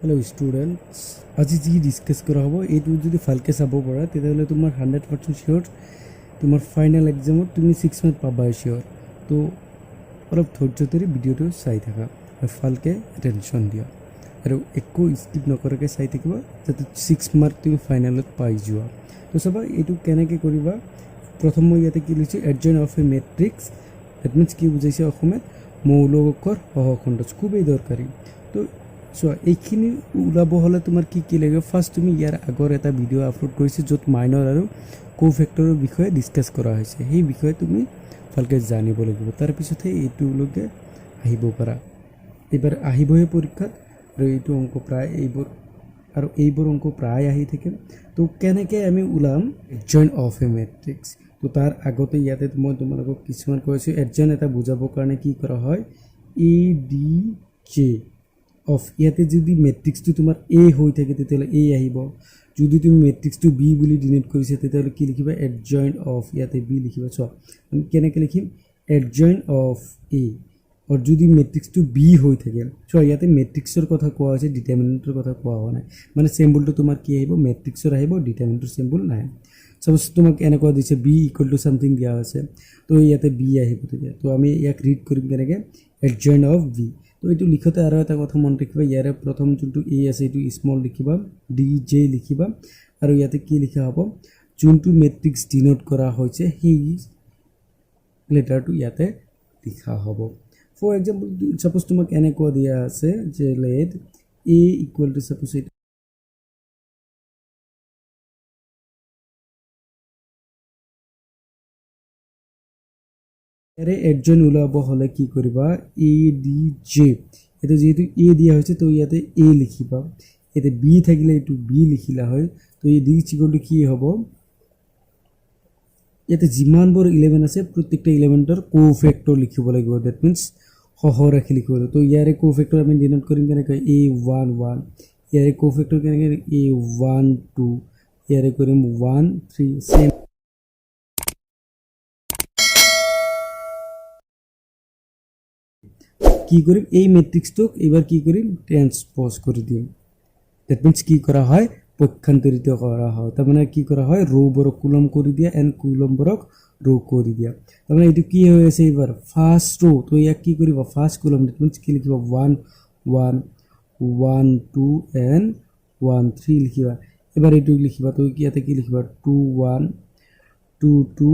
hello students आज जी discuss करा हम ये भालके चाब पारा तेतियाह'ले तुमार 100% शियोर तुमार फाइनल एग्जाम तुम 6 मार्क पाबाई शियोर तो अलग धैर्य धरि भिडिओ चाई थाका भालके एटेनशन दिया और एको स्किप नकराके चाई थाकिबा जाते 6 मार्क तुम फाइनल पाई जोआ तो चाबा एटु केनेके करिबा प्रथम मैं इयाते कि लिखिছো adjoint of a matrix that means कि बुझाइছে অসমীয়াত মৌলকৰ সহখণ্ড খুবই দৰকাৰী তো সো এইখিনি ওলাব হলে তোমাৰ কি কি লাগিব ফাৰ্স্ট তুমি ইয়াৰ আগৰ এটা ভিডিও আপলোড কৰিছে য'ত মাইনৰ আৰু কোফেক্টৰৰ বিষয়ে ডিসকাস কৰা হৈছে সেই বিষয়ে তুমি ভালকে জানিব লাগিব তাৰ পিছতহে এইটো লগে আহিব পাৰা এবাৰ আহিবহে পৰীক্ষাত আৰু এইটো অংক প্ৰায় এইবোৰ অংক প্ৰায় আহি থাকে তো কেনেকে আমি ওলাম জয়েন্ট অফ এ ম্যাট্ৰিক্স তো তাৰ আগতে ইয়াতে মই তোমালোকক কিছুমান কৈছো এডজয়েন্ট এটা বুজাবৰ কাৰণে কি কৰা হয় এ ডি জে অফ ইয়াতে যদি ম্যাট্ৰিক্সটো তোমাৰ এ হৈ থাকে তেতিয়ালে এ আহিব যদি তুমি ম্যাট্ৰিক্সটো বি বুলি ডিনোট কৰিছে তেতিয়ালে কি লিখিবা এডজয়েন্ট অফ ইয়াতে বি লিখিবা সো আমি কেনেকৈ লিখিম এডজয়েন্ট অফ এ और যদি ম্যাট্ৰিক্সটো বি হৈ থাকে সো ইয়াতে ম্যাট্ৰিক্সৰ কথা কোৱা হৈছে ডিটাৰমিনেন্টৰ কথা কোৱা হোৱা নাই মানে সিম্বলটো তোমাৰ কি আহিব ম্যাট্ৰিক্সৰ আহিব ডিটাৰমিনেন্টৰ সিম্বল নাই সপোজ তোমাক এনেকুৱা দিছে বি ইকুৱেল টু সামথিং দিয়া আছে তো ইয়াতে বি আহিব তেতিয়া তো আমি ইয়াক ৰিড কৰিম কেনেকৈ এডজয়েন্ট অফ বি তো এইটো লিখতে আৰু এটা কথা মন ৰাখিবা ইয়াৰে প্ৰথম যোনটো এ আছে এইটো স্মল লিখিবা ডি জে লিখিবা আৰু ইয়াতে কি লিখা হ'ব যোনটো ম্যাট্ৰিক্স ডিনোট কৰা হৈছে সেই লেটাৰটো ইয়াতে লিখা হ'ব ফৰ এক্সাম্পল সপোজ তোমাক এনেকুৱা দিয়া আছে যে let A equal to suppose এৰে এডজয়েন্ট ওলাব হলে কি কৰিবা এ ডি জে এটো যেহেতু এ দিয়া হৈছে তো ইয়াতে এ লিখিবা এতে বি থাকিলে এটো বি লিখিলা হয় তো এই ডি ইকুৱেল টু কি হ'ব ইয়াতে যিমানবোৰ ইলেমেন্ট আছে প্ৰত্যেকটা ইলেমেন্টৰ কোফেক্টৰ লিখিব লাগিব দ্যাট মিন্স সহৰাশি লিখিব লাগিব তো ইয়াৰে কোফেক্টৰ আমি ডিনোট কৰিম কেনেকৈ a11 ইয়াৰে কোফেক্টৰ কেনেকৈ a12 ইয়াৰে কৰিম 13 সেম কি কৰিম এই ম্যাট্ৰিক্সটোক এবাৰ কি কৰিম ট্ৰান্সপোজ কৰি দিম দ্যাট মিন্স কি কৰা হয় পক্ষান্তৰিত কৰা হয় তাৰ মানে কি কৰা হয় ৰো বৰক কুলম কৰি দিয়া এন্ড কুলম বৰক ৰো কৰি দিয়া তাৰ মানে এটো কি হৈ আছে এবাৰ ফাৰ্স্ট ৰো তো ইয়াক কি কৰিবা ফাৰ্স্ট কুলম দ্যাট মিন্স কি লিখিবা 1 1 1 2 এন্ড 1 3 লিখিবা এবাৰ এটো লিখিবা তো ইয়াতে কি লিখিবা 2 1 2 2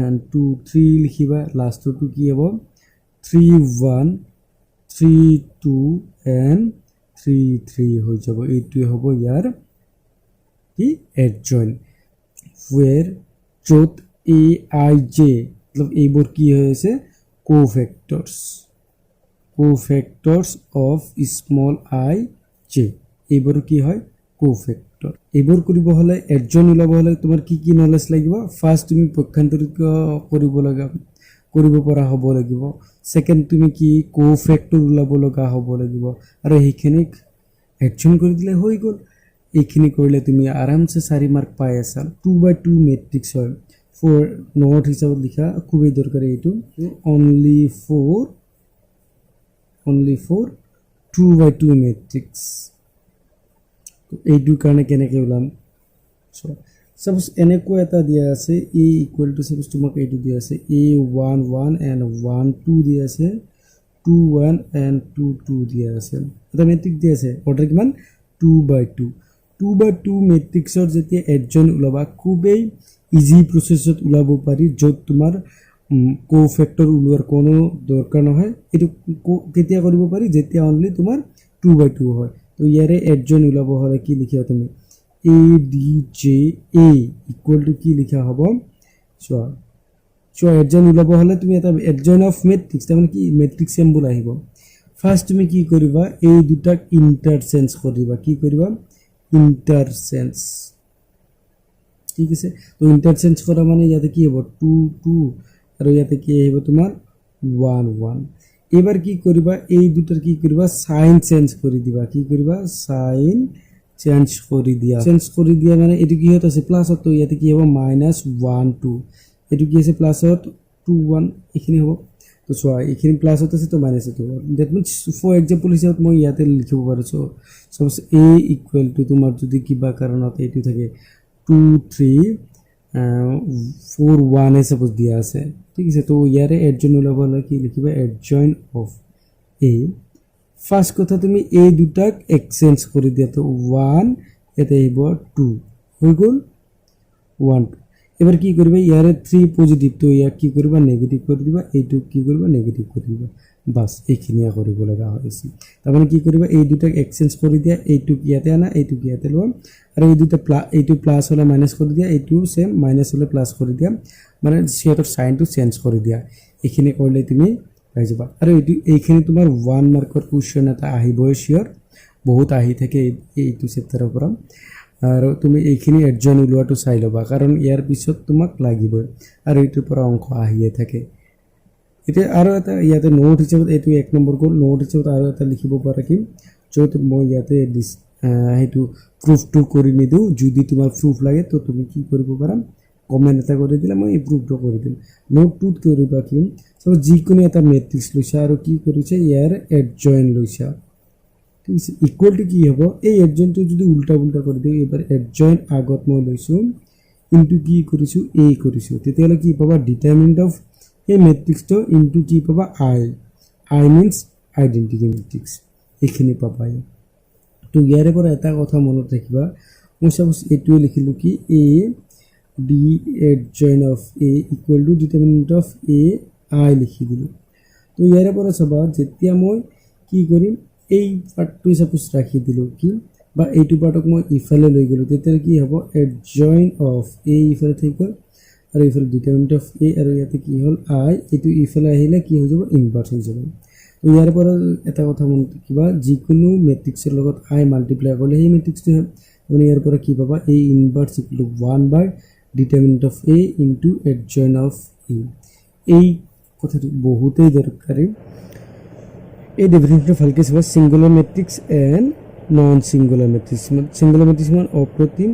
এন্ড 2 3 লিখিবা লাষ্টটো কি হ'ব 3 1 3 2 and 3 3 হৈ যাব এইটো হ'ব ইয়াৰ কি এডজয়েন্ট where যত a i j मतलब এইবোৰ কি হৈছে কোফেক্টৰস অফ স্মল i j এইবোৰ কি হয় কোফেক্টৰ এইবোৰ কৰিব হলে এডজয়েন্ট ওলাব হলে তোমাৰ কি কি নলেজ লাগিব ফাৰ্স্ট তুমি পক্ষান্তৰিত কৰিব পৰা হ'ব লাগিব সেকেন্ড তুমি কি কোফেক্টৰ ওলাব লগা হ'ব লাগিব আৰু এইখিনিক এডজয়েন্ট কৰি দিলে হৈ গল এইখিনি কৰিলে তুমি আৰামসে 4 মাৰ্ক পাই আছা 2/2 ম্যাট্ৰিক্স হয় ফৰ নোট হিচাপত লিখা খুবই দৰকাৰী এইটো only for 2/2 ম্যাট্ৰিক্স তো এইটো কাৰণে কেনেকৈ ওলাম suppose এনেকুৱা এটা দিয়া আছে a equal to suppose তোমাক এইটো দিয়া আছে a11 and 12 দিয়া আছে 21 and 22 দিয়া আছে এটা ম্যাট্ৰিক্স দিয়া আছে অৰ্ডাৰ কিমান 2/2 2/2 ম্যাট্ৰিক্সৰ যেতিয়া এডজয়েন্ট ওলাবা খুবেই ইজি প্ৰসেছত ওলাব পাৰি যত তোমাৰ কোফেক্টৰ ওলোৱাৰ কোনো দৰকাৰ নহয় এটো কেতিয়া কৰিব পাৰি যেতিয়া অনলি তোমাৰ 2/2 হয় তো ইয়াৰে এডজয়েন্ট ওলাব হলে কি লিখিবা তুমি a d j a equal to কি লিখা হ'ব সো এডজয়েন্ট ওলাব হলে তুমি এটা এডজয়েন্ট অফ ম্যাট্ৰিক্স তাৰ মানে কি ম্যাট্ৰিক্স সিম্বল আহিব ফাৰ্স্ট তুমি কি কৰিবা এই দুটাক ইন্টাৰচেঞ্জ কৰিবা কি কৰিবা ইন্টাৰচেঞ্জ ঠিক আছে তো ইন্টাৰচেঞ্জ কৰা মানে ইয়াতে কি হ'ব 2 2 আৰু ইয়াতে কি আহিব তোমাৰ 1 1 এবাৰ কি কৰিবা এই দুটাৰ কি কৰিবা সাইন চেঞ্জ কৰি দিবা কি কৰিবা সাইন চেঞ্জ কৰি দিয়া মানে এটো কি হত আছে প্লাসত তো ইয়াতে কি হ'ব -1 2 এটো কি আছে প্লাসত 2 1 এখিনি হ'ব তো চোৱা এইখিনি প্লাছত আছে তো মাইনাছত হ'ব ডেট মিনছ ফৰ এক্সাম্পল হিচাপত মই ইয়াতে লিখিব পাৰোঁ চ' চাপ'জ এ ইকুৱেল টু তোমাৰ যদি কিবা কাৰণত এইটো থাকে 2 3 4 1 চাপ'জ দিয়া আছে ঠিক আছে তো ইয়াৰে এডজইন ওলাব হ'লে কি লিখিবা এডজইন অফ এ ফাৰ্ষ্ট কথা তুমি এই দুটাক এক্সচেঞ্জ কৰি দিয়া তো 1 ইয়াতে আহিব 2 হৈ গ'ল 1 এবার কি করবে ইয়ারে 3 পজিটিভ তো ইয়াক কি করবা নেগেটিভ করে দিবা এইটু কি করবা নেগেটিভ করে দিবা বাস এইখিনিয়া কৰিব লগা হৈছে তাৰমানে কি কৰিবা এই দুটাক এক্সচেঞ্জ কৰি দিয়া এইটু ইয়াতে আনা এইটু ইয়াতে লোৱা আৰু এই দুটা এইটু প্লাস হলে মাইনাস কৰি দিয়া এইটু সেম মাইনাস হলে প্লাস কৰি দিয়া মানে সিহঁতৰ সাইনটো চেঞ্জ কৰি দিয়া এইখিনি কৰিলে তুমি পাই যাবা আৰু এইখিনি তোমাৰ 1 মাৰ্কৰ কোৱেশ্চন এটা আহিবই শিওৰ বহুত আহি থাকে এইটু চেপ্টাৰৰ পৰা আৰু তুমি এইখিনি এডজইন উলোৱাটো চাই ল'বা কাৰণ ইয়াৰ পিছত তোমাক লাগিবই আৰু এইটোৰ পৰা অংক আহিয়ে থাকে এতিয়া আৰু এটা ইয়াতে নোট হিচাপত এইটো 1 নম্বৰ গ'ল নোট হিচাপত আৰু এটা লিখিব পাৰা কি য'ত মই ইয়াতে সেইটো প্ৰুফটো কৰি নিদিওঁ যদি তোমাৰ প্ৰুফ লাগে তো তুমি কি কৰিব পাৰা কমেন্ট এটা কৰি দিলে মই এই প্ৰুফটো কৰি দিম নোটটোত কৰিবা কি সব যিকোনো এটা মেট্ৰিক্স লৈছা আৰু কি কৰিছে ইয়াৰ এডজইন লৈছা ঠিক আছে ইকুৱেল টু কি হ'ব এই এডজইনটো যদি উল্টা উল্টা কৰি দিওঁ এবাৰ এডজইন আগত মই লৈছো ইনটু কি কৰিছো এ কৰিছো তেতিয়ালে কি পাবা ডিটাৰমিনেন্ট অফ এই মেট্ৰিক্সটো ইনটু কি পাবা আই মিন্স আইডেন্টিটি মেট্ৰিক্স এইখিনি পাবা তো ইয়াৰে পৰা এটা কথা মনত ৰাখিবা মই সাপোজ এইটোৱে লিখিলো কি A D adjoint of A equal to determinant of A I লিখি দিলো তো ইয়াৰে পৰা চাবা যেতিয়া মই কি কৰিম এই পাৰ্টটো সাপোজ ৰাখি দিলো কি বা এইটো পাৰ্টক মই ইফালে লৈ গলো তেতিয়া কি হ'ব এডজইন অফ এ ইফালে ঠিক গ'ল আৰু ইফালে ডিটাৰমিনেন্ট অফ এ আৰু ইয়াতে কি হ'ল আই এইটো ইফালে আহিলে কি হৈ যাব ইনভাৰ্স হৈ যাব তো ইয়াৰ পৰা এটা কথা মনত ৰাখিবা যিকোনো মেট্ৰিক্সৰ লগত আই মাল্টিপ্লাই কৰিলে সেই মেট্ৰিক্সটো হয় মানে ইয়াৰ পৰা কি পাবা A inverse equal to 1 by determinant of A into adjoint of A এই কথাটো বহুতেই দৰকাৰী এই ডেফিনেশনটো ভালকৈ চাবা singular matrix and non singular matrix singular matrix মানে অপ্ৰতিম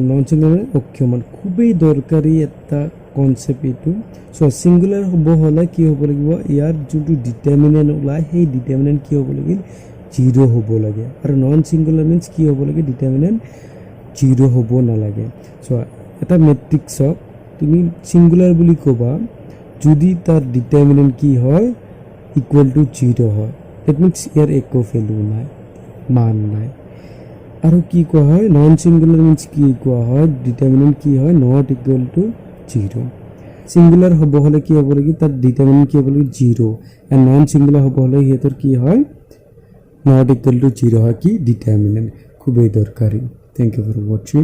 নন সিঙ্গুলাৰ মানে অক্ষমান খুবই দৰকাৰী এটা কনসেপ্ট এইটো সো সিঙ্গুলাৰ হ'ব হলে কি হ'ব লাগিব ইয়াৰ যোনটো ডিটাৰমিনেন্ট ওলাই সেই ডিটাৰমিনেন্ট কি হ'ব লাগিব 0 হ'ব লাগে আৰু নন সিঙ্গুলাৰ মিন্স কি হ'ব লাগে ডিটাৰমিনেন্ট 0 হ'ব নালাগে সো এটা ম্যাট্ৰিক্সক তুমি সিঙ্গুলাৰ বুলি ক'বা যদি তাৰ ডিটাৰমিনেন্ট কি হয় ইকুৱেল টু 0 হয় That means ইয়াৰ একো ভ্যালু নাই মান নাই আৰু কি কোৱা হয় নন সিঙ্গুলাৰ মিন্স কি কোৱা হয় ডিটারমিনেন্ট কি হয় নট ইকুয়াল টু 0 সিঙ্গুলার হ'ব হলে কি হ'ব লাগে তার ডিটারমিনেন্ট কি হ'ব লাগে 0 এন্ড নন সিঙ্গুলার হ'ব হলে হেতৰ কি হয় নট ইকুয়াল টু 0 হয় কি ডিটাৰমিনেন্ট খুবই দৰকাৰী থ্যাংক ইউ ফৰ ওয়াচিং